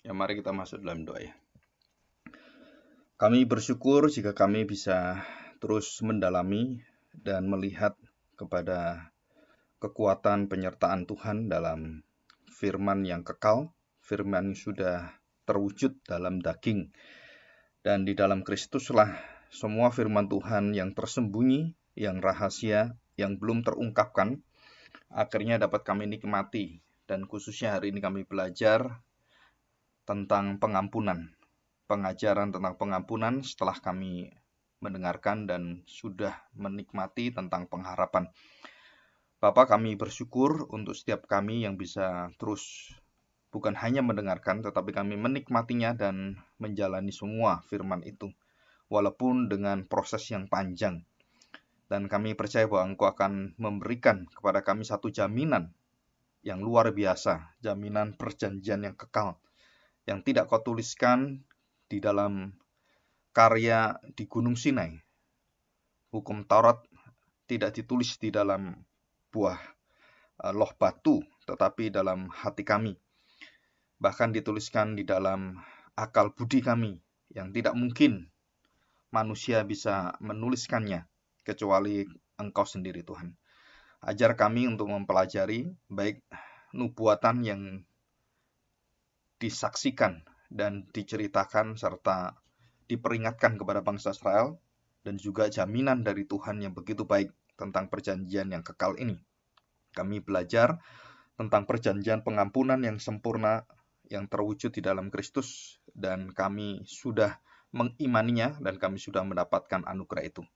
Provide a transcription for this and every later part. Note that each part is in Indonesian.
Ya, mari kita masuk dalam doa ya. Kami bersyukur jika kami bisa terus mendalami dan melihat kepada kekuatan penyertaan Tuhan dalam firman yang kekal, firman yang sudah terwujud dalam daging. Dan di dalam Kristuslah semua firman Tuhan yang tersembunyi, yang rahasia, yang belum terungkapkan, akhirnya dapat kami nikmati. Dan khususnya hari ini kami belajar tentang pengampunan, pengajaran tentang pengampunan setelah kami mendengarkan dan sudah menikmati tentang pengharapan. Bapa, kami bersyukur untuk setiap kami yang bisa terus bukan hanya mendengarkan, tetapi kami menikmatinya dan menjalani semua firman itu, walaupun dengan proses yang panjang. Dan kami percaya bahwa Engkau akan memberikan kepada kami satu jaminan yang luar biasa, jaminan perjanjian yang kekal, yang tidak Kau tuliskan di dalam karya di Gunung Sinai. Hukum Taurat tidak ditulis di dalam buah loh batu, tetapi dalam hati kami. Bahkan dituliskan di dalam akal budi kami, yang tidak mungkin manusia bisa menuliskannya, kecuali Engkau sendiri Tuhan. Ajar kami untuk mempelajari baik nubuatan yang disaksikan dan diceritakan serta diperingatkan kepada bangsa Israel, dan juga jaminan dari Tuhan yang begitu baik tentang perjanjian yang kekal ini. Kami belajar tentang perjanjian pengampunan yang sempurna yang terwujud di dalam Kristus, dan kami sudah mengimaninya dan kami sudah mendapatkan anugerah itu.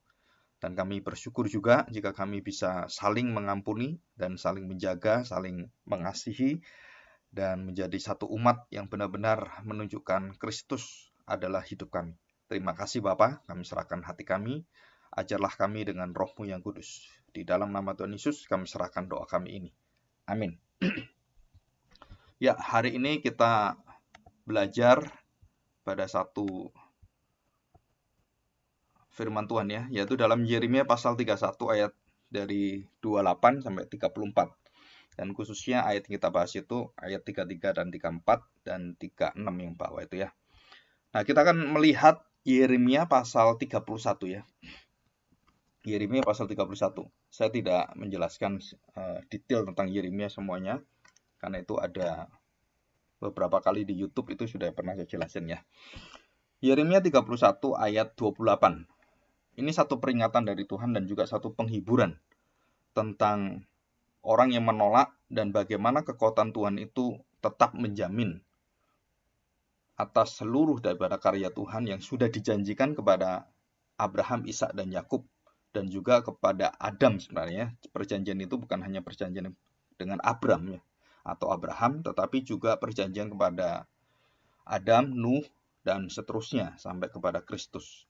Dan kami bersyukur juga jika kami bisa saling mengampuni dan saling menjaga, saling mengasihi, dan menjadi satu umat yang benar-benar menunjukkan Kristus adalah hidup kami. Terima kasih Bapa, kami serahkan hati kami, ajarlah kami dengan Roh-Mu yang kudus. Di dalam nama Tuhan Yesus kami serahkan doa kami ini. Amin. Ya, hari ini kita belajar pada satu firman Tuhan ya, yaitu dalam Yeremia pasal 31 ayat dari 28 sampai 34. Dan khususnya ayat yang kita bahas itu ayat 33 dan 34 dan 36 yang bawah itu ya. Nah, kita akan melihat Yeremia pasal 31 ya. Yeremia pasal 31. Saya tidak menjelaskan detail tentang Yeremia semuanya, karena itu ada beberapa kali di YouTube itu sudah pernah saya jelasin ya. Yeremia 31 ayat 28. Ini satu peringatan dari Tuhan dan juga satu penghiburan tentang orang yang menolak dan bagaimana kekuatan Tuhan itu tetap menjamin atas seluruh daripada karya Tuhan yang sudah dijanjikan kepada Abraham, Ishak, dan Yakub, dan juga kepada Adam sebenarnya. Perjanjian itu bukan hanya perjanjian dengan Abram ya, atau Abraham, tetapi juga perjanjian kepada Adam, Nuh, dan seterusnya sampai kepada Kristus.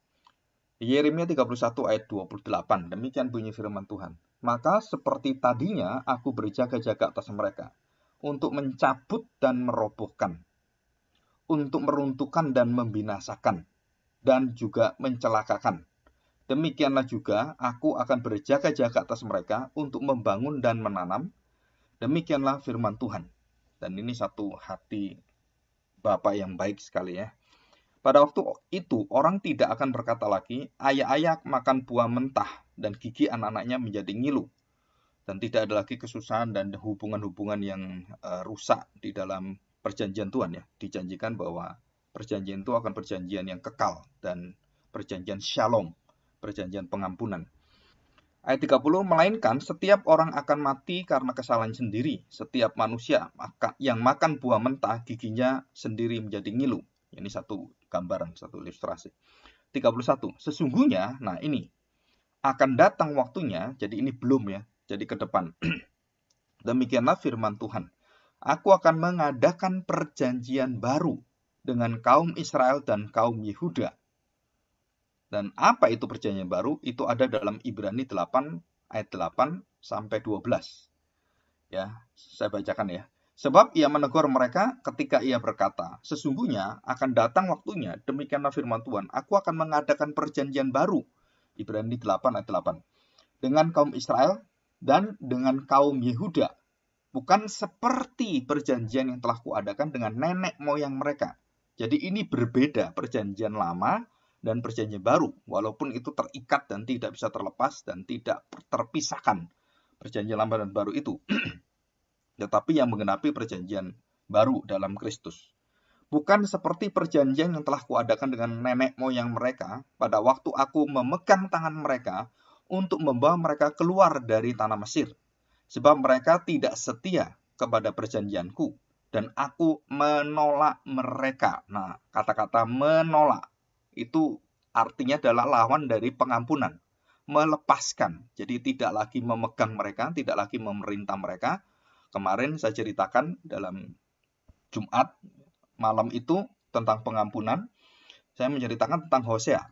Yeremia 31 ayat 28, demikian bunyi firman Tuhan. Maka seperti tadinya aku berjaga-jaga atas mereka, untuk mencabut dan merobohkan, untuk meruntuhkan dan membinasakan, dan juga mencelakakan. Demikianlah juga aku akan berjaga-jaga atas mereka untuk membangun dan menanam. Demikianlah firman Tuhan. Dan ini satu hati Bapa yang baik sekali ya. Pada waktu itu orang tidak akan berkata lagi, ayah-ayah makan buah mentah dan gigi anak-anaknya menjadi ngilu. Dan tidak ada lagi kesusahan dan hubungan-hubungan yang rusak di dalam perjanjian Tuhan ya. Dijanjikan bahwa perjanjian itu akan perjanjian yang kekal dan perjanjian shalom, perjanjian pengampunan. Ayat 30, melainkan setiap orang akan mati karena kesalahan sendiri. Setiap manusia yang makan buah mentah giginya sendiri menjadi ngilu. Ini satu gambaran, satu ilustrasi. 31, sesungguhnya, nah ini, akan datang waktunya, jadi ini belum ya, jadi ke depan. Demikianlah firman Tuhan. Aku akan mengadakan perjanjian baru dengan kaum Israel dan kaum Yehuda. Dan apa itu perjanjian baru? Itu ada dalam Ibrani 8 ayat 8 sampai 12. Ya, saya bacakan ya. Sebab ia menegur mereka ketika ia berkata, sesungguhnya akan datang waktunya, demikianlah firman Tuhan, aku akan mengadakan perjanjian baru. Ibrani 8 ayat 8. Dengan kaum Israel dan dengan kaum Yehuda. bukan seperti perjanjian yang telah kuadakan dengan nenek moyang mereka. Jadi ini berbeda perjanjian lama dan perjanjian baru, walaupun itu terikat dan tidak bisa terlepas dan tidak terpisahkan perjanjian lama dan baru itu. Tetapi yang menggenapi perjanjian baru dalam Kristus. Bukan seperti perjanjian yang telah kuadakan dengan nenek moyang mereka pada waktu aku memegang tangan mereka untuk membawa mereka keluar dari tanah Mesir. Sebab mereka tidak setia kepada perjanjianku dan aku menolak mereka. Nah, kata-kata menolak itu artinya adalah lawan dari pengampunan. Melepaskan. Jadi tidak lagi memegang mereka, tidak lagi memerintah mereka. Kemarin saya ceritakan dalam Jumat malam itu tentang pengampunan. Saya menceritakan tentang Hosea.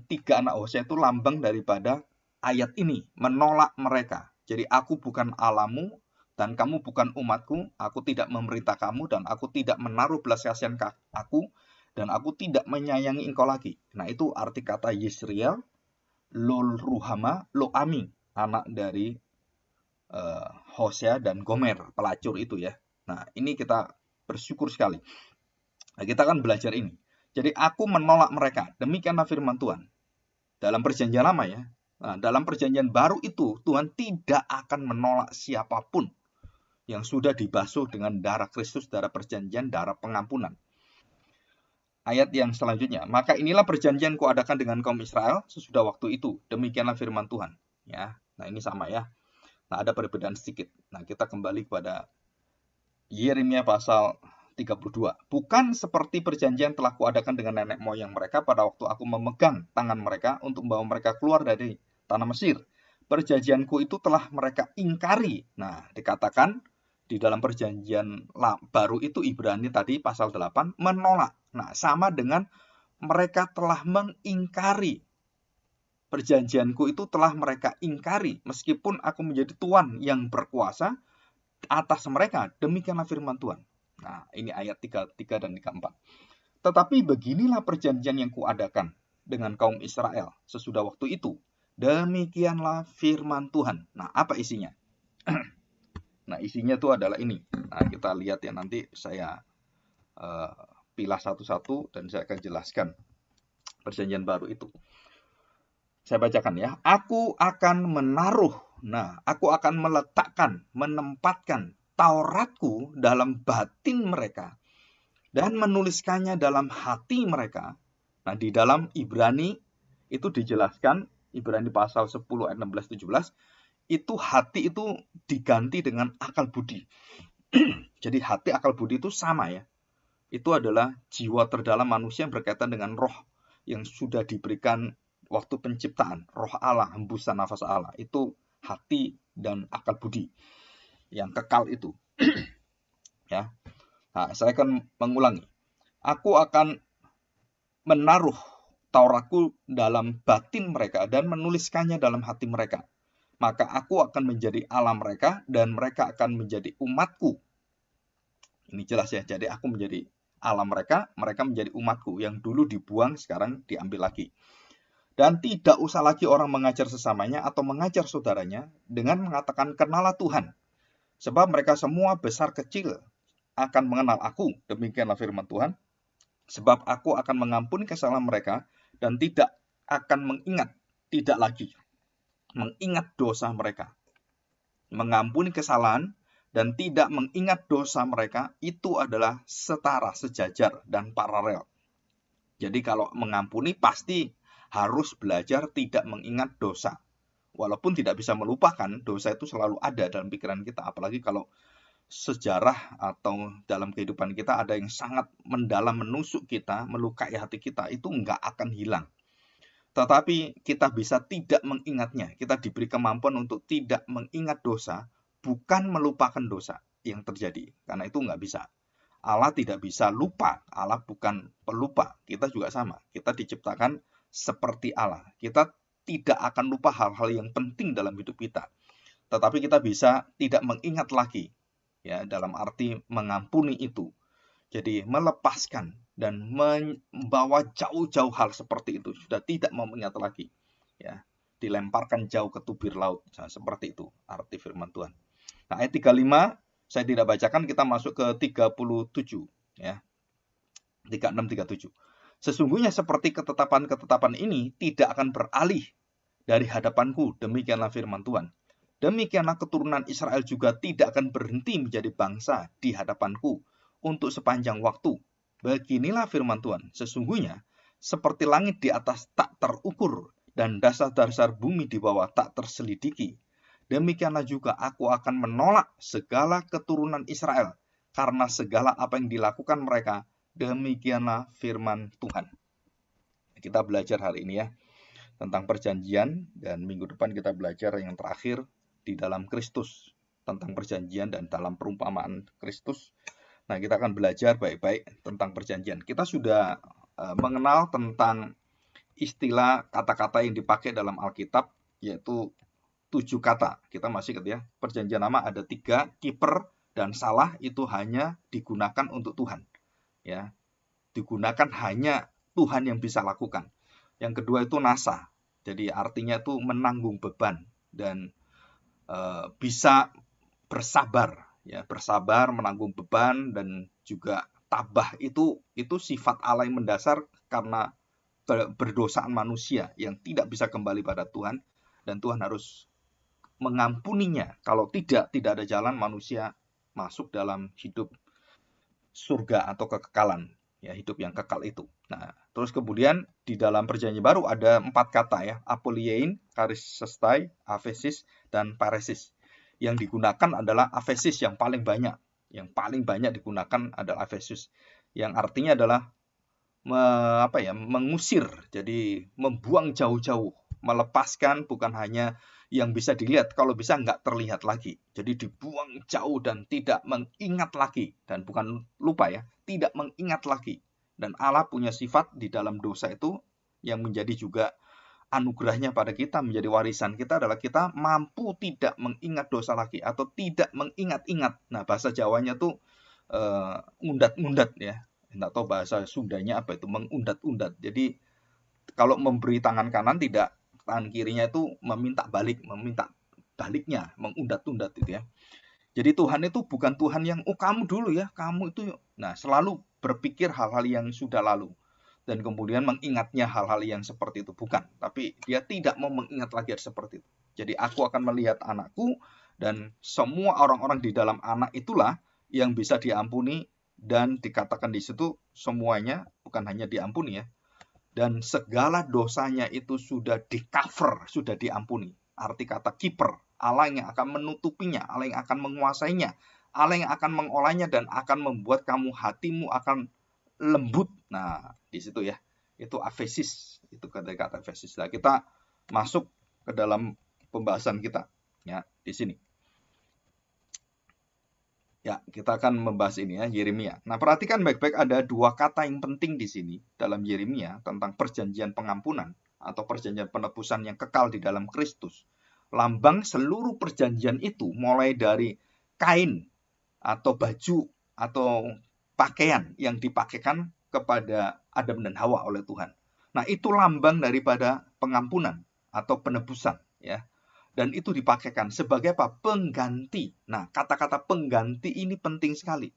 Tiga anak Hosea itu lambang daripada ayat ini. Menolak mereka. Jadi aku bukan Allahmu dan kamu bukan umatku. Aku tidak memerintah kamu dan aku tidak menaruh belas kasihan aku. Dan aku tidak menyayangi engkau lagi. Nah itu arti kata Yisrael, Lol Ruhama, Lo Ami. Anak dari Hosea dan Gomer, pelacur itu ya. Nah ini kita bersyukur sekali. Nah, kita akan belajar ini. Jadi aku menolak mereka. Demikianlah firman Tuhan. Dalam perjanjian lama ya. Nah, dalam perjanjian baru itu Tuhan tidak akan menolak siapapun yang sudah dibasuh dengan darah Kristus, darah perjanjian, darah pengampunan. Ayat yang selanjutnya. Maka inilah perjanjian kuadakan dengan kaum Israel sesudah waktu itu. Demikianlah firman Tuhan. Ya. Nah, ini sama ya. Nah, ada perbedaan sedikit. Nah, kita kembali kepada Yeremia pasal 32. Bukan seperti perjanjian telah kuadakan dengan nenek moyang mereka pada waktu aku memegang tangan mereka untuk membawa mereka keluar dari tanah Mesir. Perjanjianku itu telah mereka ingkari. Nah, dikatakan di dalam perjanjian baru itu Ibrani tadi pasal 8 menolak. Nah, sama dengan mereka telah mengingkari. Perjanjianku itu telah mereka ingkari, meskipun aku menjadi Tuhan yang berkuasa atas mereka. Demikianlah firman Tuhan. Nah, ini ayat 33 dan 34. Tetapi beginilah perjanjian yang kuadakan dengan kaum Israel sesudah waktu itu. Demikianlah firman Tuhan. Nah, apa isinya? Nah, isinya itu adalah ini. Nah, kita lihat ya, nanti saya pilah satu-satu dan saya akan jelaskan perjanjian baru itu. Saya bacakan ya. Aku akan menaruh, aku akan meletakkan, menempatkan Tauratku dalam batin mereka dan menuliskannya dalam hati mereka. Nah, di dalam Ibrani itu dijelaskan, Ibrani pasal 10 ayat 16-17, itu hati itu diganti dengan akal budi. Jadi hati akal budi itu sama ya. Itu adalah jiwa terdalam manusia yang berkaitan dengan roh yang sudah diberikan waktu penciptaan, roh Allah, hembusan nafas Allah. Itu hati dan akal budi yang kekal itu. Ya. Nah, saya akan mengulangi. Aku akan menaruh Tauratku dalam batin mereka dan menuliskannya dalam hati mereka. Maka aku akan menjadi Allah mereka dan mereka akan menjadi umatku. Ini jelas ya. Jadi aku menjadi Allah mereka, mereka menjadi umatku. Yang dulu dibuang, sekarang diambil lagi. Dan tidak usah lagi orang mengajar sesamanya atau mengajar saudaranya dengan mengatakan kenalah Tuhan. Sebab mereka semua besar kecil akan mengenal aku. Demikianlah firman Tuhan. Sebab aku akan mengampuni kesalahan mereka dan tidak akan mengingat, tidak lagi mengingat dosa mereka. Mengampuni kesalahan dan tidak mengingat dosa mereka itu adalah setara, sejajar, dan paralel. Jadi kalau mengampuni pasti harus belajar tidak mengingat dosa. Walaupun tidak bisa melupakan, dosa itu selalu ada dalam pikiran kita. Apalagi kalau sejarah atau dalam kehidupan kita ada yang sangat mendalam menusuk kita, melukai hati kita, itu nggak akan hilang. Tetapi kita bisa tidak mengingatnya. Kita diberi kemampuan untuk tidak mengingat dosa, bukan melupakan dosa yang terjadi. Karena itu nggak bisa. Allah tidak bisa lupa. Allah bukan pelupa. Kita juga sama. Kita diciptakan seperti Allah. Kita tidak akan lupa hal-hal yang penting dalam hidup kita. Tetapi kita bisa tidak mengingat lagi. Ya, dalam arti mengampuni itu. Jadi melepaskan dan membawa jauh-jauh hal seperti itu. Sudah tidak mau mengingat lagi. Ya, dilemparkan jauh ke tubir laut. Nah, seperti itu arti firman Tuhan. Nah, ayat 35, Saya tidak bacakan, kita masuk ke 37 ya. 36-37. Sesungguhnya seperti ketetapan-ketetapan ini tidak akan beralih dari hadapanku, demikianlah firman Tuhan. Demikianlah keturunan Israel juga tidak akan berhenti menjadi bangsa di hadapanku untuk sepanjang waktu. Beginilah firman Tuhan, sesungguhnya seperti langit di atas tak terukur dan dasar-dasar bumi di bawah tak terselidiki. Demikianlah juga aku akan menolak segala keturunan Israel karena segala apa yang dilakukan mereka. Demikianlah firman Tuhan. Kita belajar hari ini ya tentang perjanjian, dan minggu depan kita belajar yang terakhir di dalam Kristus, tentang perjanjian dan dalam perumpamaan Kristus. Nah, kita akan belajar baik-baik tentang perjanjian. Kita sudah mengenal tentang istilah kata-kata yang dipakai dalam Alkitab, yaitu 7 kata. Kita masih ingat ya, perjanjian lama ada 3, kiper dan salah itu hanya digunakan untuk Tuhan. Ya, digunakan hanya Tuhan yang bisa lakukan. Yang kedua itu nasa, jadi artinya itu menanggung beban dan bisa bersabar, ya, bersabar menanggung beban, dan juga tabah itu sifat Allah yang mendasar karena berdosaan manusia yang tidak bisa kembali pada Tuhan, dan Tuhan harus mengampuninya. Kalau tidak ada jalan manusia masuk dalam hidup surga atau kekekalan, ya, hidup yang kekal itu. Nah, terus kemudian di dalam perjanjian baru ada 4 kata ya, apoliein, charisestai, aphesis, dan paresis. Yang digunakan adalah aphesis yang paling banyak. Yang paling banyak digunakan adalah aphesis, yang artinya adalah mengusir, jadi membuang jauh-jauh, melepaskan, bukan hanya yang bisa dilihat, kalau bisa nggak terlihat lagi. Jadi dibuang jauh dan tidak mengingat lagi, dan bukan lupa ya, tidak mengingat lagi. Dan Allah punya sifat di dalam dosa itu yang menjadi juga anugerahnya pada kita, menjadi warisan kita adalah kita mampu tidak mengingat dosa lagi atau tidak mengingat-ingat. Nah, bahasa Jawanya tuh ngundat-ngundat ya. Nggak tahu bahasa Sundanya apa itu, mengundat-undat. Jadi kalau memberi tangan kanan, tidak, tangan kirinya itu meminta baliknya, mengundat-undat itu ya. Jadi Tuhan itu bukan Tuhan yang kamu dulu ya, kamu itu. Nah, selalu berpikir hal-hal yang sudah lalu dan kemudian mengingatnya hal-hal yang seperti itu, bukan. Tapi dia tidak mau mengingat lagi seperti itu. Jadi aku akan melihat anakku, dan semua orang-orang di dalam anak itulah yang bisa diampuni, dan dikatakan di situ semuanya bukan hanya diampuni ya, dan segala dosanya itu sudah di-cover, sudah diampuni. Arti kata kiper, Allah yang akan menutupinya, Allah yang akan menguasainya, Allah yang akan mengolahnya dan akan membuat hatimu akan lembut. Nah, di situ ya, itu aphesis, itu kata-kata aphesis. Nah, kita masuk ke dalam pembahasan kita ya di sini. Ya, kita akan membahas ini ya, Yeremia. Nah, perhatikan baik-baik, ada 2 kata yang penting di sini dalam Yeremia tentang perjanjian pengampunan atau perjanjian penebusan yang kekal di dalam Kristus. Lambang seluruh perjanjian itu mulai dari kain atau baju atau pakaian yang dipakaikan kepada Adam dan Hawa oleh Tuhan. Nah, itu lambang daripada pengampunan atau penebusan ya. Dan itu dipakaikan sebagai apa? Pengganti. Nah, kata-kata pengganti ini penting sekali.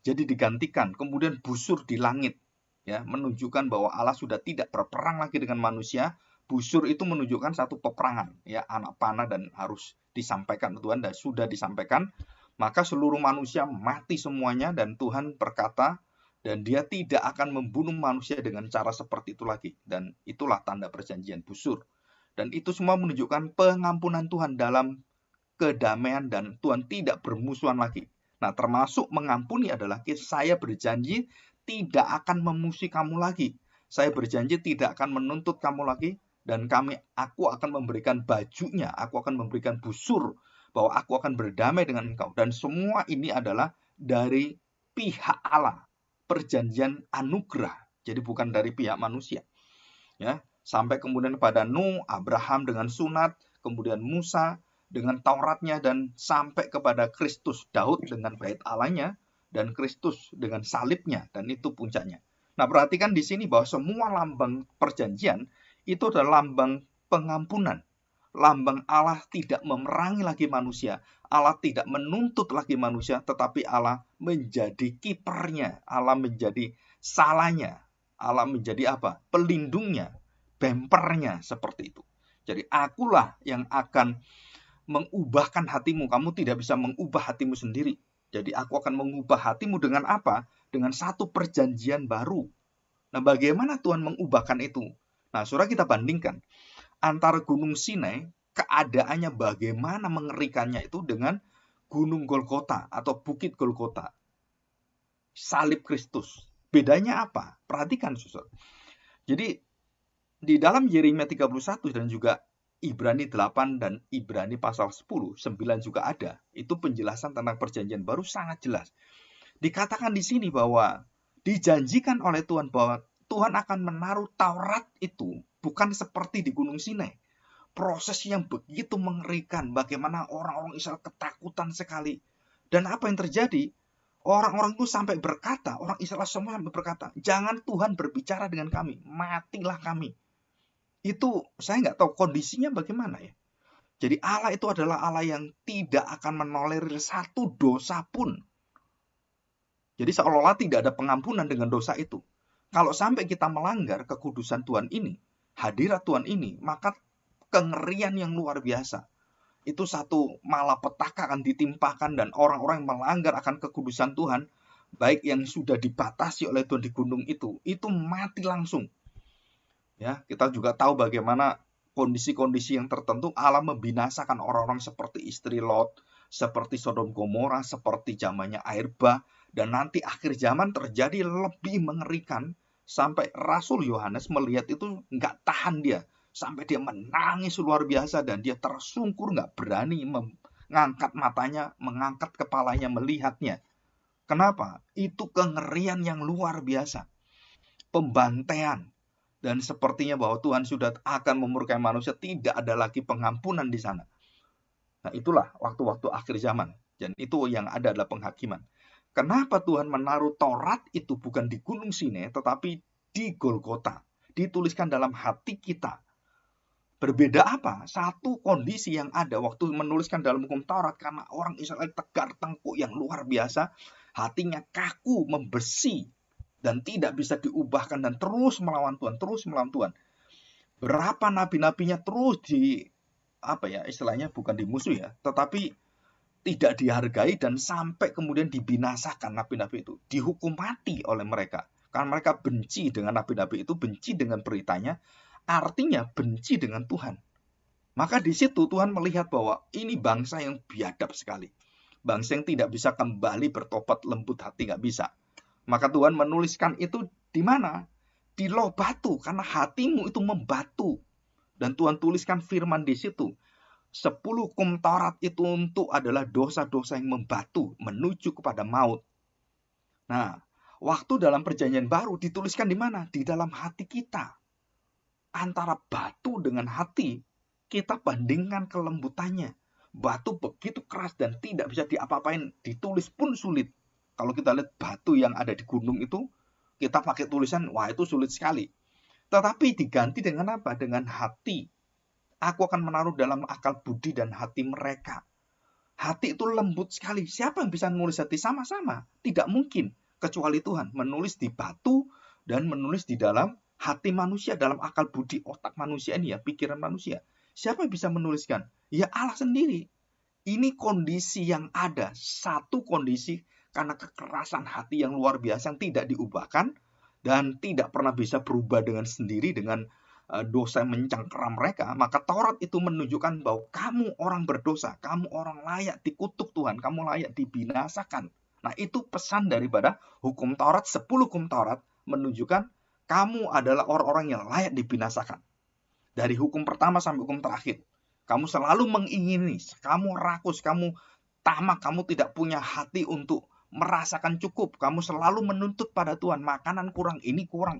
Jadi digantikan, kemudian busur di langit, ya, menunjukkan bahwa Allah sudah tidak berperang lagi dengan manusia. Busur itu menunjukkan satu peperangan, ya, anak panah, dan harus disampaikan Tuhan, dan sudah disampaikan. Maka seluruh manusia mati semuanya, dan Tuhan berkata, dan dia tidak akan membunuh manusia dengan cara seperti itu lagi. Dan itulah tanda perjanjian busur. Dan itu semua menunjukkan pengampunan Tuhan dalam kedamaian, dan Tuhan tidak bermusuhan lagi. Nah, termasuk mengampuni adalah saya berjanji tidak akan memusuhi kamu lagi. Saya berjanji tidak akan menuntut kamu lagi, dan aku akan memberikan bajunya, aku akan memberikan busur bahwa aku akan berdamai dengan engkau. Dan semua ini adalah dari pihak Allah, perjanjian anugerah. Jadi bukan dari pihak manusia. Ya, sampai kemudian pada Nuh, Abraham dengan sunat, kemudian Musa dengan Tauratnya, dan sampai kepada Kristus, Daud dengan bait Allahnya, dan Kristus dengan salibnya, dan itu puncaknya. Nah, perhatikan di sini bahwa semua lambang perjanjian itu adalah lambang pengampunan. lambang Allah tidak memerangi lagi manusia. Allah tidak menuntut lagi manusia, tetapi Allah menjadi kipernya. Allah menjadi salahnya. Allah menjadi apa? Pelindungnya, bempernya, seperti itu. Jadi akulah yang akan mengubahkan hatimu. Kamu tidak bisa mengubah hatimu sendiri. Jadi aku akan mengubah hatimu dengan apa? Dengan satu perjanjian baru. Nah, bagaimana Tuhan mengubahkan itu? Nah, saudara, kita bandingkan antara Gunung Sinai, keadaannya bagaimana mengerikannya itu dengan Gunung Golgota atau Bukit Golgota. Salib Kristus. Bedanya apa? Perhatikan, saudara. Jadi, di dalam Yeremia 31 dan juga Ibrani 8 dan Ibrani pasal 10, 9 juga ada. Itu penjelasan tentang perjanjian baru sangat jelas. Dikatakan di sini bahwa dijanjikan oleh Tuhan bahwa Tuhan akan menaruh Taurat itu bukan seperti di Gunung Sinai. Proses yang begitu mengerikan, bagaimana orang-orang Israel ketakutan sekali. Dan apa yang terjadi? Orang-orang itu sampai berkata, orang Israel semua sampai berkata, jangan Tuhan berbicara dengan kami, matilah kami. Itu saya nggak tahu kondisinya bagaimana ya. Jadi Allah itu adalah Allah yang tidak akan menolerir satu dosa pun. Jadi seolah-olah tidak ada pengampunan dengan dosa itu. Kalau sampai kita melanggar kekudusan Tuhan ini, hadirat Tuhan ini, maka kengerian yang luar biasa. Itu satu malapetaka akan ditimpakan dan orang-orang yang melanggar akan kekudusan Tuhan, baik yang sudah dibatasi oleh Tuhan di gunung itu mati langsung. Ya, kita juga tahu bagaimana kondisi-kondisi yang tertentu Allah membinasakan orang-orang seperti istri Lot, seperti Sodom Gomora, seperti zamannya air bah. Dan nanti akhir zaman terjadi lebih mengerikan sampai Rasul Yohanes melihat itu nggak tahan dia. Sampai dia menangis luar biasa dan dia tersungkur, nggak berani mengangkat matanya, mengangkat kepalanya melihatnya. Kenapa? Itu kengerian yang luar biasa. Pembantaian. Dan sepertinya bahwa Tuhan sudah akan memurkai manusia, tidak ada lagi pengampunan di sana. Nah, itulah waktu-waktu akhir zaman. Dan itu yang ada adalah penghakiman. Kenapa Tuhan menaruh Taurat itu bukan di Gunung Sinai, tetapi di Golgota. Dituliskan dalam hati kita. Berbeda apa? Satu kondisi yang ada waktu menuliskan dalam hukum Taurat, karena orang Israel tegar tengkuk yang luar biasa, hatinya kaku, membesi, dan tidak bisa diubahkan dan terus melawan Tuhan, terus melawan Tuhan. Berapa nabi-nabinya terus istilahnya bukan dimusuh ya, tetapi tidak dihargai dan sampai kemudian dibinasakan nabi-nabi itu, dihukum mati oleh mereka. Karena mereka benci dengan nabi-nabi itu, benci dengan beritanya, artinya benci dengan Tuhan. Maka di situ Tuhan melihat bahwa ini bangsa yang biadab sekali. Bangsa yang tidak bisa kembali bertobat lembut hati, nggak bisa. Maka Tuhan menuliskan itu di mana? Di loh batu, karena hatimu itu membatu. Dan Tuhan tuliskan firman di situ. 10 hukum Taurat itu untuk adalah dosa-dosa yang membatu, menuju kepada maut. Nah, waktu dalam perjanjian baru dituliskan di mana? Di dalam hati kita. Antara batu dengan hati, kita bandingkan kelembutannya. Batu begitu keras dan tidak bisa diapa-apain, ditulis pun sulit. Kalau kita lihat batu yang ada di gunung itu, kita pakai tulisan, wah itu sulit sekali. Tetapi diganti dengan apa? Dengan hati. Aku akan menaruh dalam akal budi dan hati mereka. Hati itu lembut sekali. Siapa yang bisa menulis hati? Sama-sama. Tidak mungkin. Kecuali Tuhan. Menulis di batu dan menulis di dalam hati manusia. Dalam akal budi otak manusia ini ya. Pikiran manusia. Siapa yang bisa menuliskan? Ya Allah sendiri. Ini kondisi yang ada. Satu kondisi karena kekerasan hati yang luar biasa yang tidak diubahkan. Dan tidak pernah bisa berubah dengan sendiri dengan dosa yang mencengkeram mereka, maka Taurat itu menunjukkan bahwa kamu orang berdosa, kamu orang layak dikutuk Tuhan, kamu layak dibinasakan. Nah, itu pesan daripada hukum Taurat, 10 hukum Taurat menunjukkan kamu adalah orang-orang yang layak dibinasakan. Dari hukum pertama sampai hukum terakhir. Kamu selalu mengingini, kamu rakus, kamu tamak, kamu tidak punya hati untuk merasakan cukup, kamu selalu menuntut pada Tuhan, makanan kurang, ini kurang,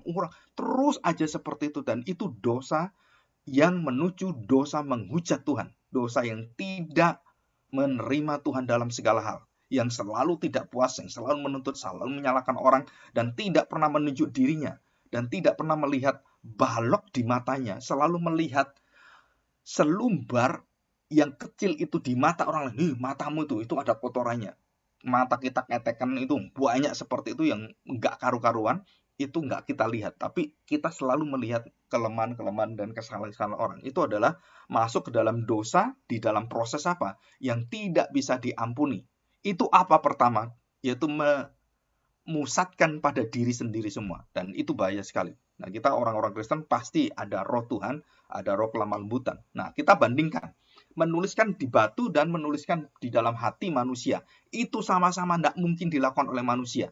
terus aja seperti itu, dan itu dosa yang menuju dosa menghujat Tuhan, dosa yang tidak menerima Tuhan dalam segala hal, yang selalu tidak puas, yang selalu menuntut, selalu menyalahkan orang, dan tidak pernah menunjuk dirinya, dan tidak pernah melihat balok di matanya, selalu melihat selumbar yang kecil itu di mata orang lain, matamu itu ada kotorannya. Mata kita ketekan itu banyak seperti itu yang nggak karu-karuan, itu nggak kita lihat. Tapi kita selalu melihat kelemahan-kelemahan dan kesalahan-kesalahan orang. Itu adalah masuk ke dalam dosa di dalam proses apa? Yang tidak bisa diampuni. Itu apa pertama? Yaitu memusatkan pada diri sendiri semua. Dan itu bahaya sekali. Nah, kita orang-orang Kristen pasti ada roh Tuhan, ada roh kelemah lembutan. Nah, kita bandingkan. Menuliskan di batu dan menuliskan di dalam hati manusia. Itu sama-sama tidak mungkin dilakukan oleh manusia.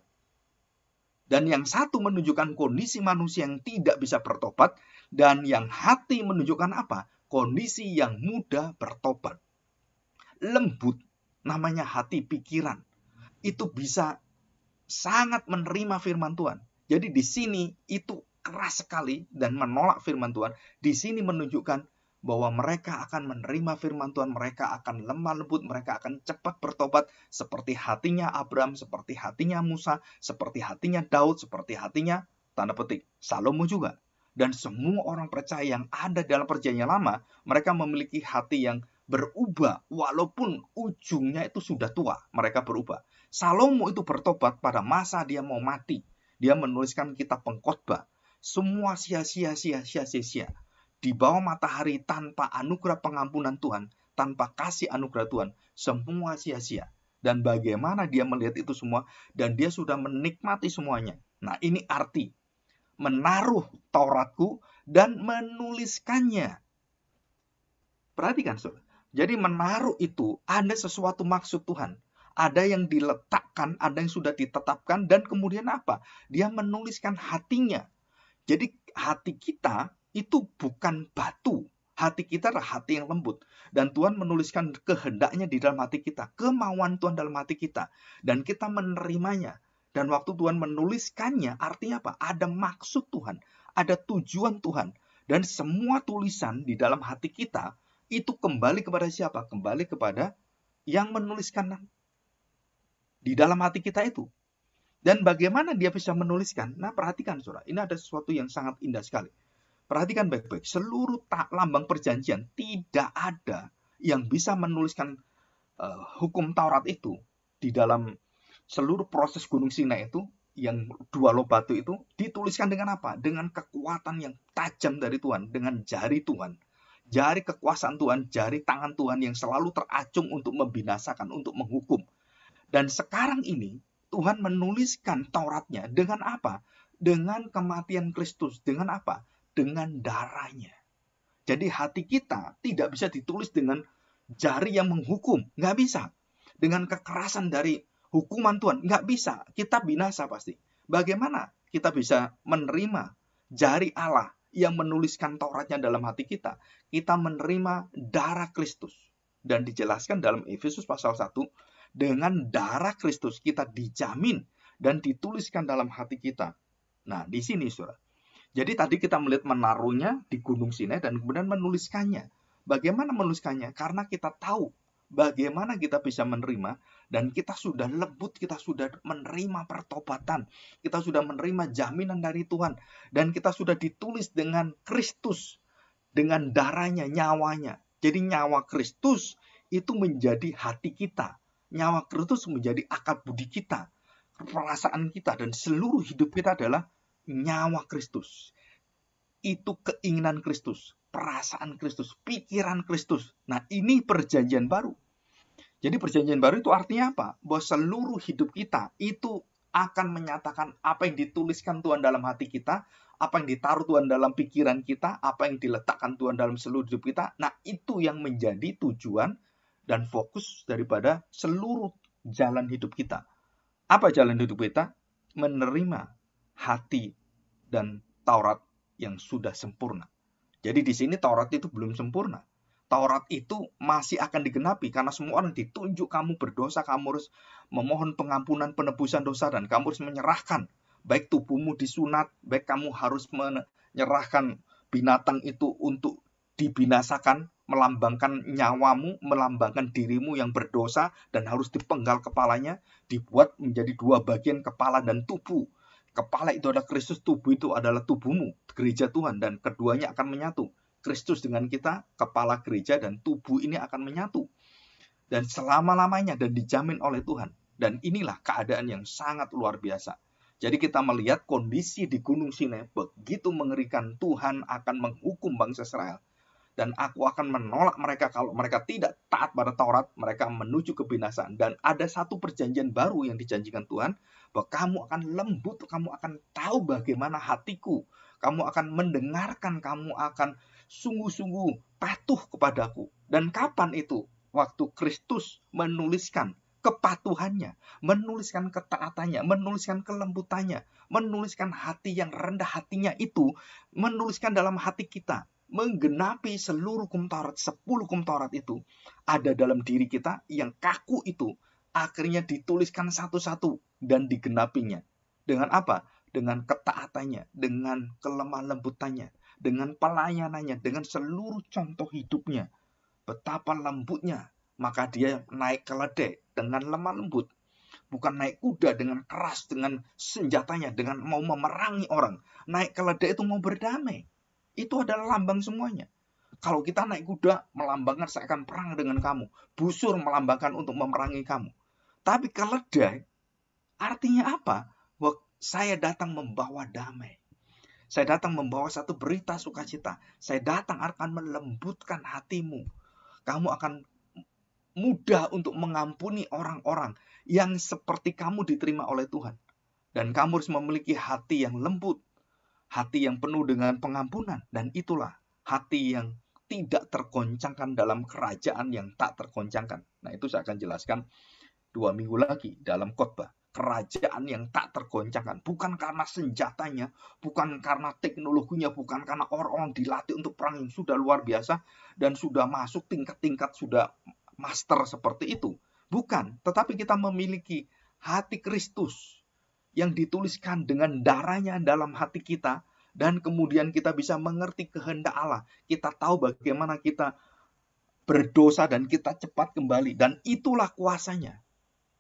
Dan yang satu menunjukkan kondisi manusia yang tidak bisa bertobat. Dan yang hati menunjukkan apa? Kondisi yang mudah bertobat. Lembut, namanya hati pikiran. Itu bisa sangat menerima firman Tuhan. Jadi di sini itu keras sekali dan menolak firman Tuhan. Di sini menunjukkan bahwa mereka akan menerima firman Tuhan, mereka akan lemah lembut, mereka akan cepat bertobat seperti hatinya Abraham, seperti hatinya Musa, seperti hatinya Daud, seperti hatinya tanda petik Salomo juga. Dan semua orang percaya yang ada dalam perjanjian lama, mereka memiliki hati yang berubah walaupun ujungnya itu sudah tua, mereka berubah. Salomo itu bertobat pada masa dia mau mati. Dia menuliskan kitab Pengkhotbah. Semua sia-sia. Di bawah matahari tanpa anugerah pengampunan Tuhan, tanpa kasih anugerah Tuhan, semua sia-sia. Dan bagaimana dia melihat itu semua, dan dia sudah menikmati semuanya. Nah, ini arti menaruh Tauratku dan menuliskannya. Perhatikan, saudara. Jadi menaruh itu ada sesuatu maksud Tuhan. Ada yang diletakkan, ada yang sudah ditetapkan, dan kemudian apa? Dia menuliskan hatinya. Jadi hati kita itu bukan batu. Hati kita adalah hati yang lembut. Dan Tuhan menuliskan kehendaknya di dalam hati kita. Kemauan Tuhan dalam hati kita. Dan kita menerimanya. Dan waktu Tuhan menuliskannya, artinya apa? Ada maksud Tuhan. Ada tujuan Tuhan. Dan semua tulisan di dalam hati kita, itu kembali kepada siapa? Kembali kepada yang menuliskan di dalam hati kita itu. Dan bagaimana dia bisa menuliskan? Nah, perhatikan, saudara. Ini ada sesuatu yang sangat indah sekali. Perhatikan baik-baik. Seluruh lambang perjanjian tidak ada yang bisa menuliskan hukum Taurat itu di dalam seluruh proses Gunung Sinai itu, yang dua loh batu itu dituliskan dengan apa? Dengan kekuatan yang tajam dari Tuhan, dengan jari Tuhan. Jari kekuasaan Tuhan, jari tangan Tuhan yang selalu teracung untuk membinasakan, untuk menghukum. Dan sekarang ini Tuhan menuliskan Tauratnya dengan apa? Dengan kematian Kristus. Dengan apa? Dengan darahnya. Jadi hati kita tidak bisa ditulis dengan jari yang menghukum. Nggak bisa. Dengan kekerasan dari hukuman Tuhan. Nggak bisa. Kita binasa pasti. Bagaimana kita bisa menerima jari Allah yang menuliskan Tauratnya dalam hati kita? Kita menerima darah Kristus. Dan dijelaskan dalam Efesus pasal 1, dengan darah Kristus kita dijamin dan dituliskan dalam hati kita. Nah, di sini, saudara. Jadi tadi kita melihat menaruhnya di Gunung Sinai dan kemudian menuliskannya. Bagaimana menuliskannya? Karena kita tahu bagaimana kita bisa menerima, dan kita sudah lembut, kita sudah menerima pertobatan, kita sudah menerima jaminan dari Tuhan, dan kita sudah ditulis dengan Kristus, dengan darahnya, nyawanya. Jadi nyawa Kristus itu menjadi hati kita. Nyawa Kristus menjadi akal budi kita, perasaan kita, dan seluruh hidup kita adalah nyawa Kristus. Itu keinginan Kristus, perasaan Kristus, pikiran Kristus. Nah, ini perjanjian baru. Jadi perjanjian baru itu artinya apa? Bahwa seluruh hidup kita itu akan menyatakan apa yang dituliskan Tuhan dalam hati kita, apa yang ditaruh Tuhan dalam pikiran kita, apa yang diletakkan Tuhan dalam seluruh hidup kita. Nah, itu yang menjadi tujuan dan fokus daripada seluruh jalan hidup kita. Apa jalan hidup kita? Menerima hati dan Taurat yang sudah sempurna. Jadi di sini Taurat itu belum sempurna. Taurat itu masih akan digenapi karena semua orang ditunjuk kamu berdosa, kamu harus memohon pengampunan penebusan dosa, dan kamu harus menyerahkan baik tubuhmu disunat, baik kamu harus menyerahkan binatang itu untuk dibinasakan, melambangkan nyawamu, melambangkan dirimu yang berdosa dan harus dipenggal kepalanya, dibuat menjadi dua bagian, kepala dan tubuh. Kepala itu adalah Kristus, tubuh itu adalah tubuhmu, gereja Tuhan, dan keduanya akan menyatu. Kristus dengan kita, kepala gereja dan tubuh ini akan menyatu. Dan selama-lamanya dan dijamin oleh Tuhan. Dan inilah keadaan yang sangat luar biasa. Jadi kita melihat kondisi di Gunung Sinai begitu mengerikan. Tuhan akan menghukum bangsa Israel. Dan aku akan menolak mereka kalau mereka tidak taat pada Taurat. Mereka menuju kebinasaan. Dan ada satu perjanjian baru yang dijanjikan Tuhan. Bahwa kamu akan lembut, kamu akan tahu bagaimana hatiku. Kamu akan mendengarkan, kamu akan sungguh-sungguh patuh kepadaku. Dan kapan itu? Waktu Kristus menuliskan kepatuhannya, menuliskan ketaatannya, menuliskan kelembutannya, menuliskan hati yang rendah hatinya itu, menuliskan dalam hati kita, menggenapi seluruh hukum Taurat, 10 hukum Taurat itu ada dalam diri kita yang kaku itu, akhirnya dituliskan satu-satu dan digenapinya. Dengan apa? Dengan ketaatannya, dengan kelemah lembutannya, dengan pelayanannya, dengan seluruh contoh hidupnya. Betapa lembutnya, maka dia naik keledai dengan lemah lembut. Bukan naik kuda dengan keras, dengan senjatanya, dengan mau memerangi orang. Naik keledai itu mau berdamai. Itu adalah lambang semuanya. Kalau kita naik kuda, melambangkan saya akan perang dengan kamu. Busur melambangkan untuk memerangi kamu. Tapi keledai, artinya apa? Bahwa saya datang membawa damai. Saya datang membawa satu berita sukacita. Saya datang akan melembutkan hatimu. Kamu akan mudah untuk mengampuni orang-orang yang seperti kamu diterima oleh Tuhan. Dan kamu harus memiliki hati yang lembut, hati yang penuh dengan pengampunan. Dan itulah hati yang tidak tergoncangkan dalam kerajaan yang tak tergoncangkan. Nah, itu saya akan jelaskan 2 minggu lagi dalam khotbah. Kerajaan yang tak tergoncangkan. Bukan karena senjatanya, bukan karena teknologinya, bukan karena orang-orang dilatih untuk perang yang sudah luar biasa dan sudah masuk tingkat-tingkat, sudah master seperti itu. Bukan, tetapi kita memiliki hati Kristus yang dituliskan dengan darahnya dalam hati kita, dan kemudian kita bisa mengerti kehendak Allah. Kita tahu bagaimana kita berdosa dan kita cepat kembali, dan itulah kuasanya.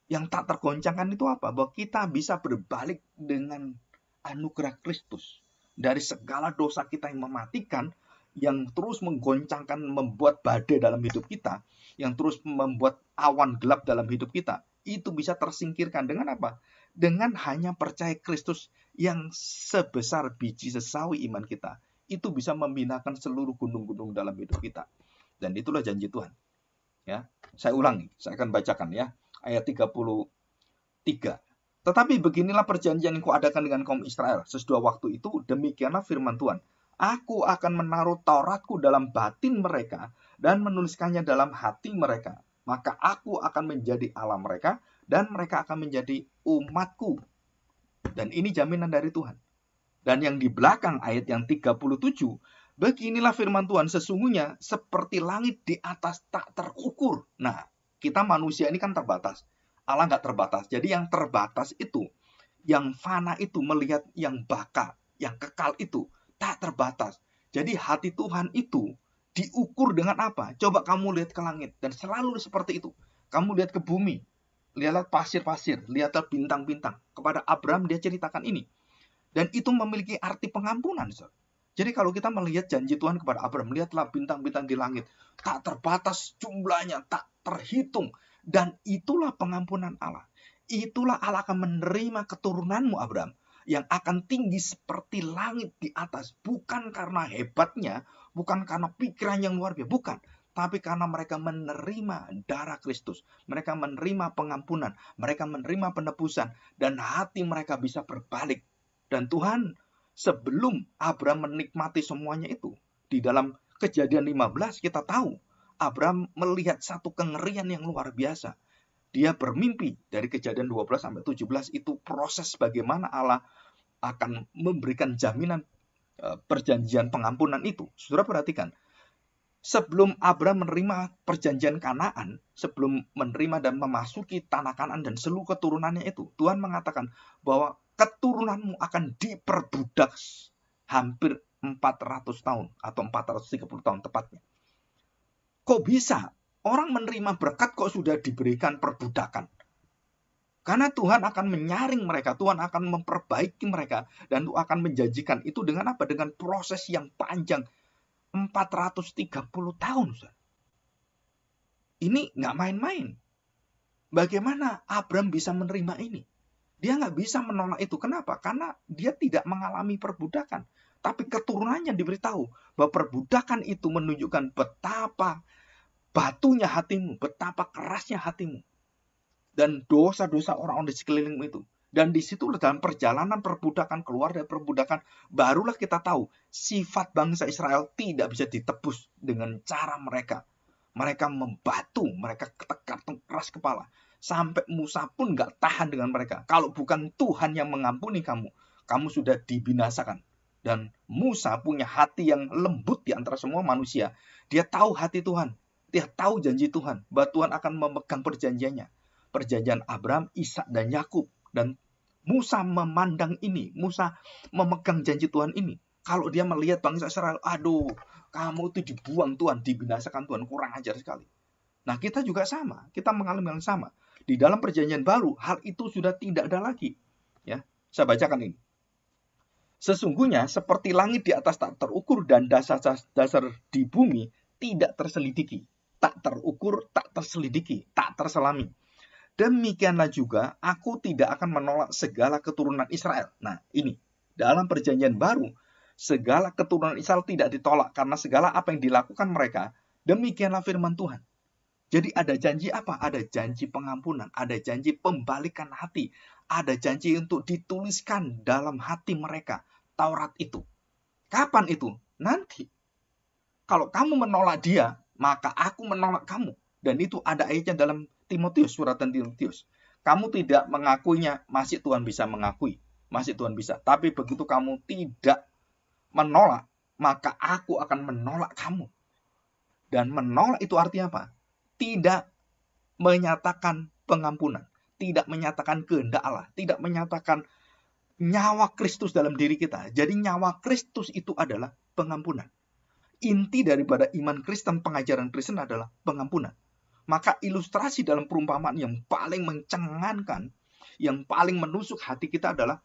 Yang tak tergoncangkan itu apa? Bahwa kita bisa berbalik dengan anugerah Kristus. Dari segala dosa kita yang mematikan, yang terus menggoncangkan, membuat badai dalam hidup kita, yang terus membuat awan gelap dalam hidup kita, itu bisa tersingkirkan dengan apa? Dengan hanya percaya Kristus yang sebesar biji sesawi iman kita. Itu bisa membinakan seluruh gunung-gunung dalam hidup kita. Dan itulah janji Tuhan. Ya, saya ulangi, saya akan bacakan ya. Ayat 33. Tetapi beginilah perjanjian yang kuadakan dengan kaum Israel. Sesudah waktu itu, demikianlah firman Tuhan. Aku akan menaruh Tauratku dalam batin mereka dan menuliskannya dalam hati mereka. Maka aku akan menjadi Allah mereka dan mereka akan menjadi umatku. Dan ini jaminan dari Tuhan. Dan yang di belakang ayat yang 37, beginilah firman Tuhan, sesungguhnya seperti langit di atas tak terukur. Nah, kita manusia ini kan terbatas. Allah nggak terbatas. Jadi yang terbatas itu, yang fana itu melihat yang baka, yang kekal itu, tak terbatas. Jadi hati Tuhan itu diukur dengan apa? Coba kamu lihat ke langit. Dan selalu seperti itu. Kamu lihat ke bumi. Lihatlah pasir-pasir. Lihatlah bintang-bintang. Kepada Abraham dia ceritakan ini. Dan itu memiliki arti pengampunan. Jadi kalau kita melihat janji Tuhan kepada Abraham, lihatlah bintang-bintang di langit. Tak terbatas jumlahnya, tak terhitung. Dan itulah pengampunan Allah. Itulah Allah akan menerima keturunanmu Abraham. Yang akan tinggi seperti langit di atas. Bukan karena hebatnya, bukan karena pikiran yang luar biasa. Bukan. Tapi karena mereka menerima darah Kristus. Mereka menerima pengampunan. Mereka menerima penebusan. Dan hati mereka bisa berbalik. Dan Tuhan sebelum Abraham menikmati semuanya itu, di dalam Kejadian 15 kita tahu, Abraham melihat satu kengerian yang luar biasa. Dia bermimpi dari Kejadian 12 sampai 17 itu proses bagaimana Allah akan memberikan jaminan perjanjian pengampunan itu. Saudara perhatikan, sebelum Abraham menerima perjanjian Kanaan, sebelum menerima dan memasuki tanah Kanaan dan seluruh keturunannya itu, Tuhan mengatakan bahwa keturunanmu akan diperbudak hampir 400 tahun atau 430 tahun tepatnya. Kok bisa? Orang menerima berkat kok sudah diberikan perbudakan? Karena Tuhan akan menyaring mereka, Tuhan akan memperbaiki mereka, dan Tuhan akan menjanjikan itu dengan apa? Dengan proses yang panjang. 430 tahun. Ustaz. Ini nggak main-main. Bagaimana Abraham bisa menerima ini? Dia nggak bisa menolak itu. Kenapa? Karena dia tidak mengalami perbudakan. Tapi keturunannya diberitahu bahwa perbudakan itu menunjukkan betapa batunya hatimu, betapa kerasnya hatimu. Dan dosa-dosa orang-orang di sekelilingmu itu. Dan di situ dalam perjalanan perbudakan, keluar dari perbudakan, barulah kita tahu sifat bangsa Israel tidak bisa ditebus dengan cara mereka. Mereka membatu, mereka ketekar keras kepala. Sampai Musa pun nggak tahan dengan mereka. Kalau bukan Tuhan yang mengampuni kamu, kamu sudah dibinasakan. Dan Musa punya hati yang lembut di antara semua manusia. Dia tahu hati Tuhan. Dia tahu janji Tuhan. Bahwa Tuhan akan memegang perjanjiannya. Perjanjian Abraham, Ishak, dan Yakub. Dan Musa memandang ini. Musa memegang janji Tuhan ini. Kalau dia melihat bangsa Israel, aduh, kamu itu dibuang Tuhan, dibinasakan Tuhan, kurang ajar sekali. Nah, kita juga sama. Kita mengalami yang sama. Di dalam perjanjian baru, hal itu sudah tidak ada lagi. Ya, saya bacakan ini. Sesungguhnya seperti langit di atas tak terukur dan dasar di bumi tidak terselidiki. Tak terukur, tak terselidiki, tak terselami. Demikianlah juga aku tidak akan menolak segala keturunan Israel. Nah, ini. Dalam perjanjian baru, segala keturunan Israel tidak ditolak karena segala apa yang dilakukan mereka, demikianlah firman Tuhan. Jadi ada janji apa? Ada janji pengampunan, ada janji pembalikan hati, ada janji untuk dituliskan dalam hati mereka Taurat itu. Kapan itu? Nanti. Kalau kamu menolak dia, maka aku menolak kamu. Dan itu ada ayatnya dalam Timotius, suratan Timotius. Kamu tidak mengakuinya, masih Tuhan bisa mengakui. Masih Tuhan bisa. Tapi begitu kamu tidak menolak, maka aku akan menolak kamu. Dan menolak itu artinya apa? Tidak menyatakan pengampunan, tidak menyatakan kehendak Allah, tidak menyatakan nyawa Kristus dalam diri kita. Jadi nyawa Kristus itu adalah pengampunan. Inti daripada iman Kristen, pengajaran Kristen adalah pengampunan. Maka ilustrasi dalam perumpamaan yang paling mencengangkan, yang paling menusuk hati kita adalah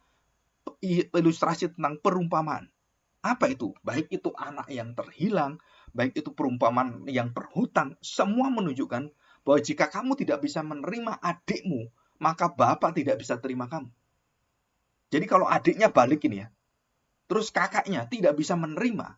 ilustrasi tentang perumpamaan. Apa itu? Baik itu anak yang terhilang, baik itu perumpamaan yang berhutang, semua menunjukkan bahwa jika kamu tidak bisa menerima adikmu, maka Bapak tidak bisa terima kamu. Jadi kalau adiknya balik ini ya, terus kakaknya tidak bisa menerima,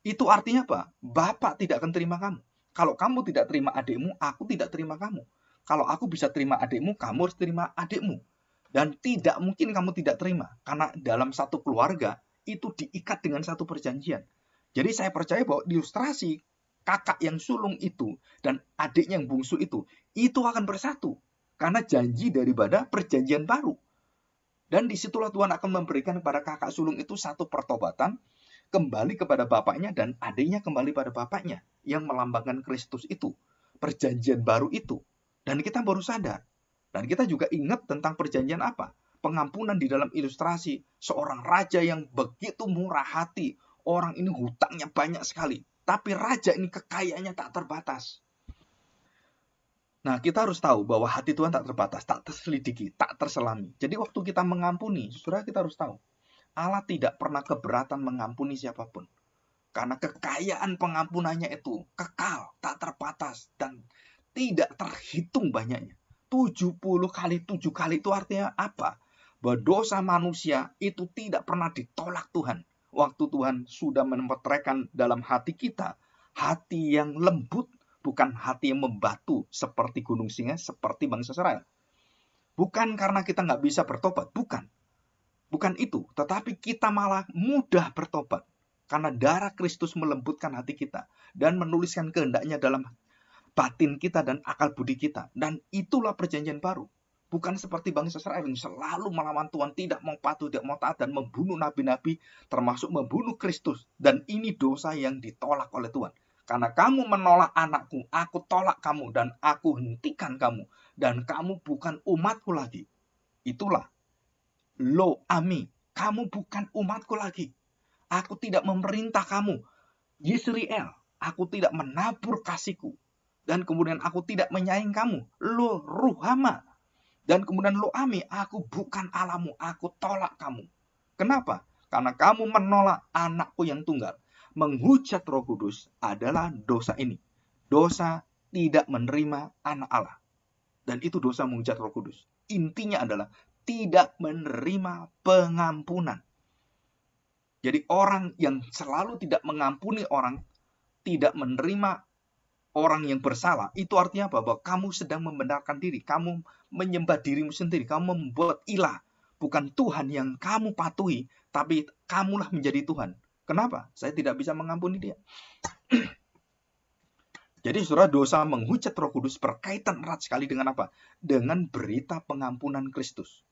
itu artinya apa? Bapak tidak akan terima kamu. Kalau kamu tidak terima adikmu, aku tidak terima kamu. Kalau aku bisa terima adikmu, kamu harus terima adikmu. Dan tidak mungkin kamu tidak terima, karena dalam satu keluarga, itu diikat dengan satu perjanjian. Jadi saya percaya bahwa ilustrasi kakak yang sulung itu dan adiknya yang bungsu itu akan bersatu. Karena janji daripada perjanjian baru. Dan disitulah Tuhan akan memberikan kepada kakak sulung itu satu pertobatan, kembali kepada bapaknya dan adiknya kembali pada bapaknya. Yang melambangkan Kristus itu. Perjanjian baru itu. Dan kita baru sadar. Dan kita juga ingat tentang perjanjian apa? Pengampunan di dalam ilustrasi seorang raja yang begitu murah hati. Orang ini hutangnya banyak sekali. Tapi raja ini kekayaannya tak terbatas. Nah, kita harus tahu bahwa hati Tuhan tak terbatas, tak terselidiki, tak terselami. Jadi waktu kita mengampuni, saudara kita harus tahu. Allah tidak pernah keberatan mengampuni siapapun. Karena kekayaan pengampunannya itu kekal, tak terbatas, dan tidak terhitung banyaknya. 70 kali 7 kali itu artinya apa? Bahwa dosa manusia itu tidak pernah ditolak Tuhan. Waktu Tuhan sudah menempatkan dalam hati kita, hati yang lembut, bukan hati yang membatu seperti gunung Singa, seperti bangsa Israel. Bukan karena kita nggak bisa bertobat, bukan. Bukan itu, tetapi kita malah mudah bertobat. Karena darah Kristus melembutkan hati kita dan menuliskan kehendaknya dalam batin kita dan akal budi kita. Dan itulah perjanjian baru. Bukan seperti bangsa Israel yang selalu melawan Tuhan, tidak mau patuh, tidak mau taat, dan membunuh nabi-nabi, termasuk membunuh Kristus. Dan ini dosa yang ditolak oleh Tuhan. Karena kamu menolak anakku, aku tolak kamu, dan aku hentikan kamu. Dan kamu bukan umatku lagi. Itulah lo ami, kamu bukan umatku lagi. Aku tidak memerintah kamu, Yisrael. Aku tidak menabur kasihku. Dan kemudian aku tidak menyayangi kamu, lo Ruhama. Dan kemudian lo ami, aku bukan Allahmu, aku tolak kamu. Kenapa? Karena kamu menolak anakku yang tunggal. menghujat Roh Kudus adalah dosa ini. Dosa tidak menerima anak Allah. Dan itu dosa menghujat Roh Kudus. Intinya adalah tidak menerima pengampunan. Jadi orang yang selalu tidak mengampuni orang, tidak menerima orang yang bersalah, itu artinya apa? Bahwa kamu sedang membenarkan diri, kamu menyembah dirimu sendiri, kamu membuat ilah. Bukan Tuhan yang kamu patuhi, tapi kamulah menjadi Tuhan. Kenapa? Saya tidak bisa mengampuni dia. Jadi saudara, dosa menghujat Roh Kudus berkaitan erat sekali dengan apa? Dengan berita pengampunan Kristus.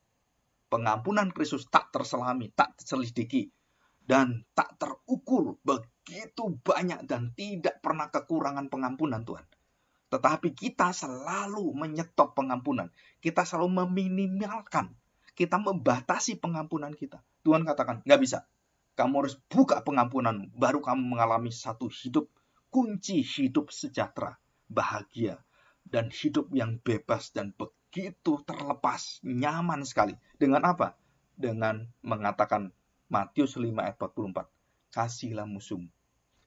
Pengampunan Kristus tak terselami, tak terselidiki, dan tak terukur, begitu banyak dan tidak pernah kekurangan pengampunan Tuhan. Tetapi kita selalu menyetop pengampunan. Kita selalu meminimalkan. Kita membatasi pengampunan kita. Tuhan katakan, nggak bisa. Kamu harus buka pengampunan, baru kamu mengalami satu hidup, kunci hidup sejahtera, bahagia, dan hidup yang bebas dan begitu terlepas, nyaman sekali. Dengan apa? Dengan mengatakan Matius 5 ayat 44, kasihilah musuhmu,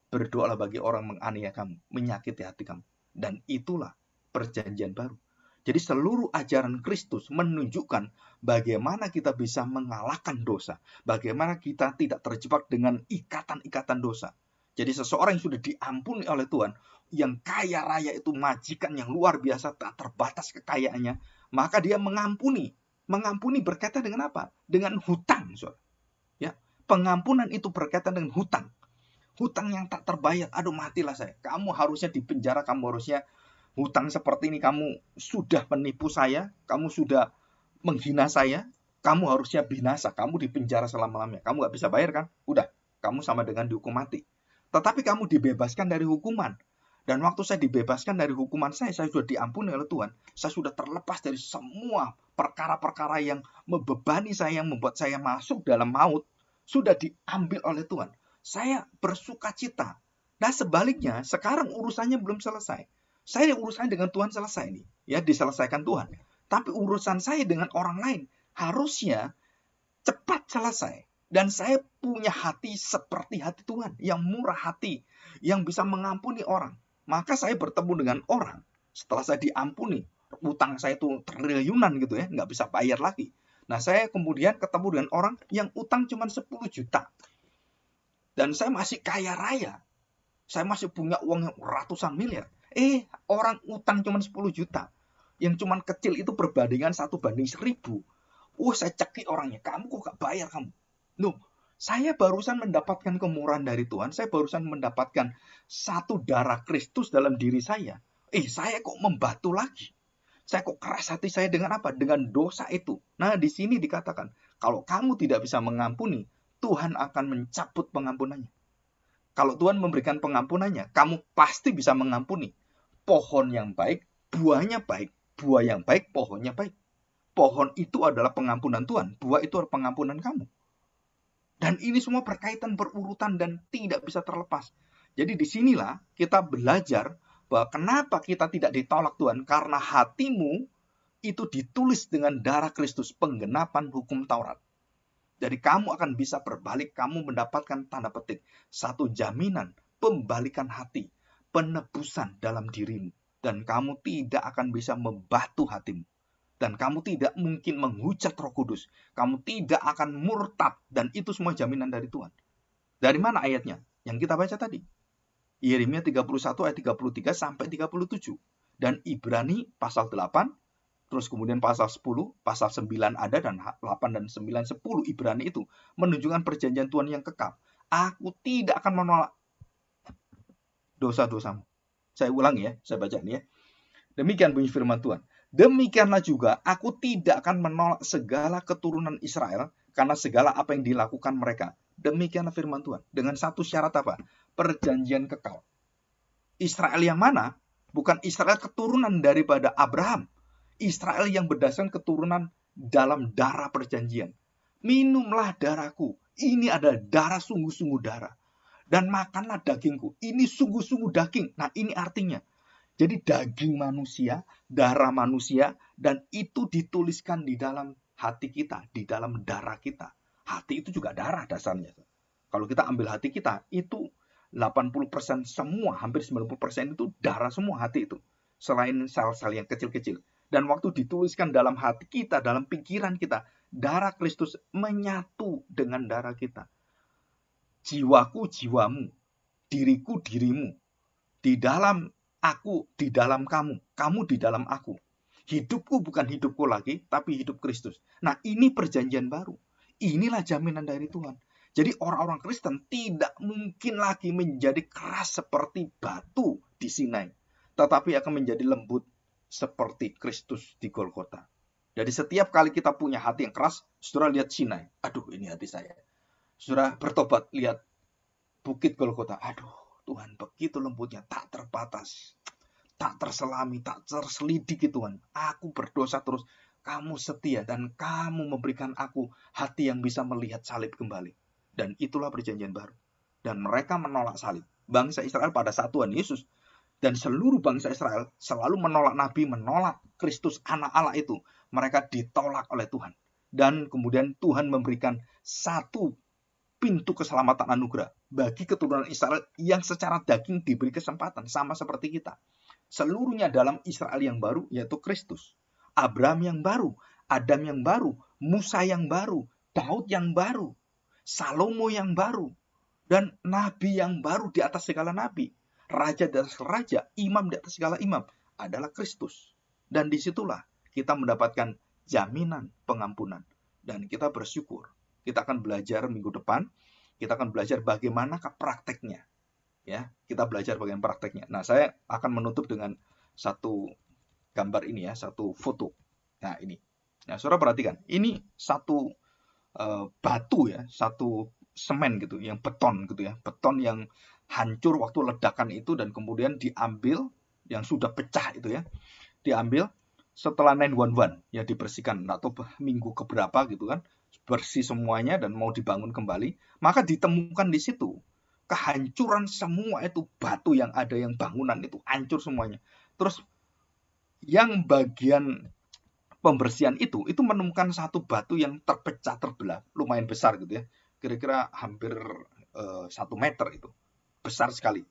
berdoalah bagi orang menganiaya kamu, menyakiti hati kamu. Dan itulah perjanjian baru. Jadi seluruh ajaran Kristus menunjukkan bagaimana kita bisa mengalahkan dosa. Bagaimana kita tidak terjebak dengan ikatan-ikatan dosa. Jadi seseorang yang sudah diampuni oleh Tuhan, yang kaya raya itu, majikan yang luar biasa, tak terbatas kekayaannya, maka dia mengampuni. Mengampuni berkaitan dengan apa? Dengan hutang. Ya, pengampunan itu berkaitan dengan hutang. Hutang yang tak terbayar. Aduh, matilah saya. Kamu harusnya dipenjara, kamu harusnya hutang seperti ini, kamu sudah menipu saya, kamu sudah menghina saya, kamu harusnya binasa, kamu dipenjara selama-lamanya. Kamu gak bisa bayar kan? Udah, kamu sama dengan dihukum mati. Tetapi kamu dibebaskan dari hukuman. Dan waktu saya dibebaskan dari hukuman saya sudah diampuni oleh Tuhan. Saya sudah terlepas dari semua perkara-perkara yang membebani saya, yang membuat saya masuk dalam maut. Sudah diambil oleh Tuhan. Saya bersuka cita. Nah sebaliknya, sekarang urusannya belum selesai. Saya urusannya dengan Tuhan selesai nih, ya diselesaikan Tuhan. Tapi urusan saya dengan orang lain harusnya cepat selesai. Dan saya punya hati seperti hati Tuhan, yang murah hati, yang bisa mengampuni orang. Maka saya bertemu dengan orang, setelah saya diampuni, utang saya itu triliunan gitu ya, nggak bisa bayar lagi. Nah saya kemudian ketemu dengan orang yang utang cuma 10 juta. Dan saya masih kaya raya. Saya masih punya uang ratusan miliar. Orang utang cuma 10 juta. Yang cuma kecil itu perbandingan 1:1000. Saya cekik orangnya. Kamu kok gak bayar kamu? Loh, saya barusan mendapatkan kemurahan dari Tuhan. Saya barusan mendapatkan satu darah Kristus dalam diri saya. Saya kok membatu lagi? Saya kok keras hati saya dengan apa? Dengan dosa itu. Nah, di sini dikatakan, kalau kamu tidak bisa mengampuni, Tuhan akan mencabut pengampunannya. Kalau Tuhan memberikan pengampunannya, kamu pasti bisa mengampuni. Pohon yang baik, buahnya baik. Buah yang baik, pohonnya baik. Pohon itu adalah pengampunan Tuhan. Buah itu adalah pengampunan kamu. Dan ini semua berkaitan, berurutan, dan tidak bisa terlepas. Jadi disinilah kita belajar bahwa kenapa kita tidak ditolak Tuhan. Karena hatimu itu ditulis dengan darah Kristus, penggenapan hukum Taurat. Jadi kamu akan bisa berbalik, kamu mendapatkan tanda petik satu jaminan pembalikan hati, penebusan dalam dirimu. Dan kamu tidak akan bisa membatu hatimu. Dan kamu tidak mungkin menghujat Roh Kudus. Kamu tidak akan murtad. Dan itu semua jaminan dari Tuhan. Dari mana ayatnya? Yang kita baca tadi. Yeremia 31 ayat 33 sampai 37. Dan Ibrani pasal 8. Terus kemudian pasal 10, pasal 9 ada, dan 8 dan 9, 10 Ibrani itu menunjukkan perjanjian Tuhan yang kekal. Aku tidak akan menolak dosa-dosamu. Saya ulang ya, saya baca ini ya. Demikian bunyi firman Tuhan. Demikianlah juga aku tidak akan menolak segala keturunan Israel karena segala apa yang dilakukan mereka. Demikianlah firman Tuhan. Dengan satu syarat apa? Perjanjian kekal. Israel yang mana? Bukan Israel keturunan daripada Abraham. Israel yang berdasarkan keturunan dalam darah perjanjian. Minumlah darahku. Ini adalah darah sungguh-sungguh darah. Dan makanlah dagingku. Ini sungguh-sungguh daging. Nah ini artinya. Jadi daging manusia, darah manusia. Dan itu dituliskan di dalam hati kita. Di dalam darah kita. Hati itu juga darah dasarnya. Kalau kita ambil hati kita, itu 80% semua, hampir 90% itu darah semua hati itu. Selain sel-sel yang kecil-kecil. Dan waktu dituliskan dalam hati kita, dalam pikiran kita, darah Kristus menyatu dengan darah kita. Jiwaku, jiwamu, diriku, dirimu. Di dalam aku, di dalam kamu. Kamu di dalam aku. Hidupku bukan hidupku lagi, tapi hidup Kristus. Nah, ini perjanjian baru. Inilah jaminan dari Tuhan. Jadi orang-orang Kristen tidak mungkin lagi menjadi keras seperti batu di Sinai. Tetapi akan menjadi lembut seperti Kristus di Golgota. Jadi setiap kali kita punya hati yang keras, saudara lihat Sinai. Aduh, ini hati saya. Saudara bertobat, lihat bukit Golgota. Aduh, Tuhan begitu lembutnya, tak terbatas, tak terselami, tak terselidiki Tuhan. Aku berdosa terus. Kamu setia dan kamu memberikan aku hati yang bisa melihat salib kembali. Dan itulah perjanjian baru. Dan mereka menolak salib. Bangsa Israel pada saat Tuhan Yesus dan seluruh bangsa Israel selalu menolak Nabi, menolak Kristus anak Allah itu. Mereka ditolak oleh Tuhan. Dan kemudian Tuhan memberikan satu pintu keselamatan anugerah bagi keturunan Israel yang secara daging diberi kesempatan sama seperti kita. Seluruhnya dalam Israel yang baru, yaitu Kristus. Abraham yang baru, Adam yang baru, Musa yang baru, Daud yang baru, Salomo yang baru, dan nabi yang baru di atas segala nabi. Raja di atas raja, imam di atas segala imam adalah Kristus. Dan disitulah kita mendapatkan jaminan pengampunan. Dan kita bersyukur. Kita akan belajar minggu depan, kita akan belajar bagaimana prakteknya. Ya, kita belajar bagian prakteknya. Nah, saya akan menutup dengan satu gambar ini ya, satu foto. Nah, ini. Nah, saudara perhatikan. Ini satu batu ya, satu semen gitu, yang beton gitu ya. Beton yang hancur waktu ledakan itu dan kemudian diambil, yang sudah pecah itu ya. Diambil setelah 911 ya dibersihkan atau minggu keberapa gitu kan, bersih semuanya dan mau dibangun kembali, maka ditemukan di situ kehancuran semua itu batu yang ada, yang bangunan itu hancur semuanya. Terus yang bagian pembersihan itu menemukan satu batu yang terpecah terbelah, lumayan besar gitu ya, kira-kira hampir 1 meter itu, besar sekali.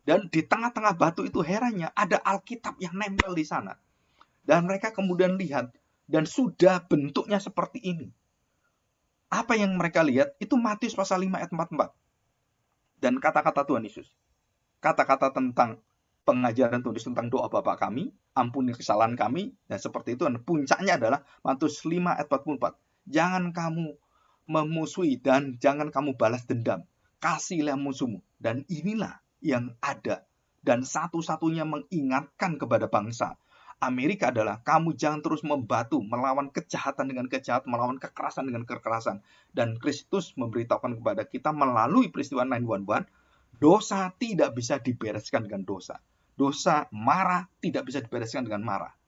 Dan di tengah-tengah batu itu herannya ada Alkitab yang nempel di sana. Dan mereka kemudian lihat dan sudah bentuknya seperti ini. Apa yang mereka lihat itu Matius pasal 5 ayat 44. Dan kata-kata Tuhan Yesus. Kata-kata tentang pengajaran Tuhan Yesus tentang doa Bapa kami, ampuni kesalahan kami, dan seperti itu. Dan puncaknya adalah Matius 5 ayat 44. Jangan kamu memusuhi dan jangan kamu balas dendam. Kasihilah musuhmu. Dan inilah yang ada. Dan satu-satunya mengingatkan kepada bangsa Amerika adalah kamu jangan terus membatu, melawan kejahatan dengan kejahatan, melawan kekerasan dengan kekerasan. Dan Kristus memberitahukan kepada kita melalui peristiwa 911, dosa tidak bisa dibereskan dengan dosa. Dosa marah tidak bisa dibereskan dengan marah.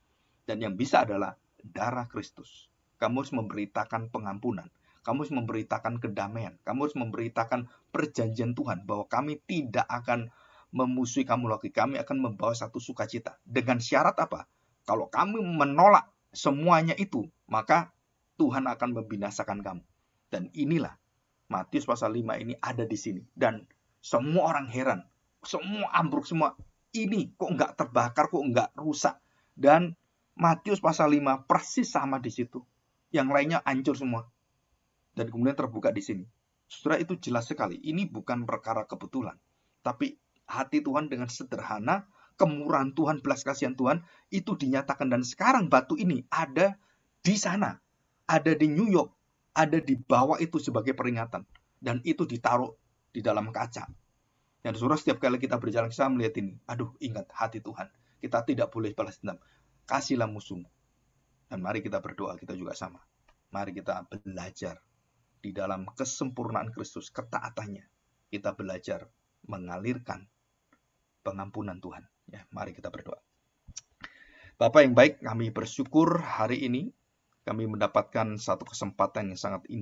Dan yang bisa adalah darah Kristus. Kamu harus memberitakan pengampunan. Kamu harus memberitakan kedamaian. Kamu harus memberitakan perjanjian Tuhan bahwa kami tidak akan memusuhi kamu lagi. Kami akan membawa satu sukacita. Dengan syarat apa? Kalau kamu menolak semuanya itu, maka Tuhan akan membinasakan kamu. Dan inilah Matius pasal 5 ini ada di sini. Dan semua orang heran. Semua ambruk semua. Ini kok enggak terbakar, kok enggak rusak. Dan Matius pasal 5 persis sama di situ. Yang lainnya hancur semua. Dan kemudian terbuka di sini. Saudara, itu jelas sekali. Ini bukan perkara kebetulan. Tapi hati Tuhan dengan sederhana, kemurahan Tuhan, belas kasihan Tuhan, itu dinyatakan. Dan sekarang batu ini ada di sana. Ada di New York. Ada di bawah itu sebagai peringatan. Dan itu ditaruh di dalam kaca. Dan saudara, setiap kali kita berjalan, saya melihat ini. Aduh, ingat hati Tuhan. Kita tidak boleh balas dendam. Kasihlah musuhmu. Dan mari kita berdoa, kita juga sama. Mari kita belajar. Di dalam kesempurnaan Kristus, ketaatannya. Kita belajar mengalirkan pengampunan Tuhan. Ya, mari kita berdoa. Bapa yang baik, kami bersyukur hari ini kami mendapatkan satu kesempatan yang sangat indah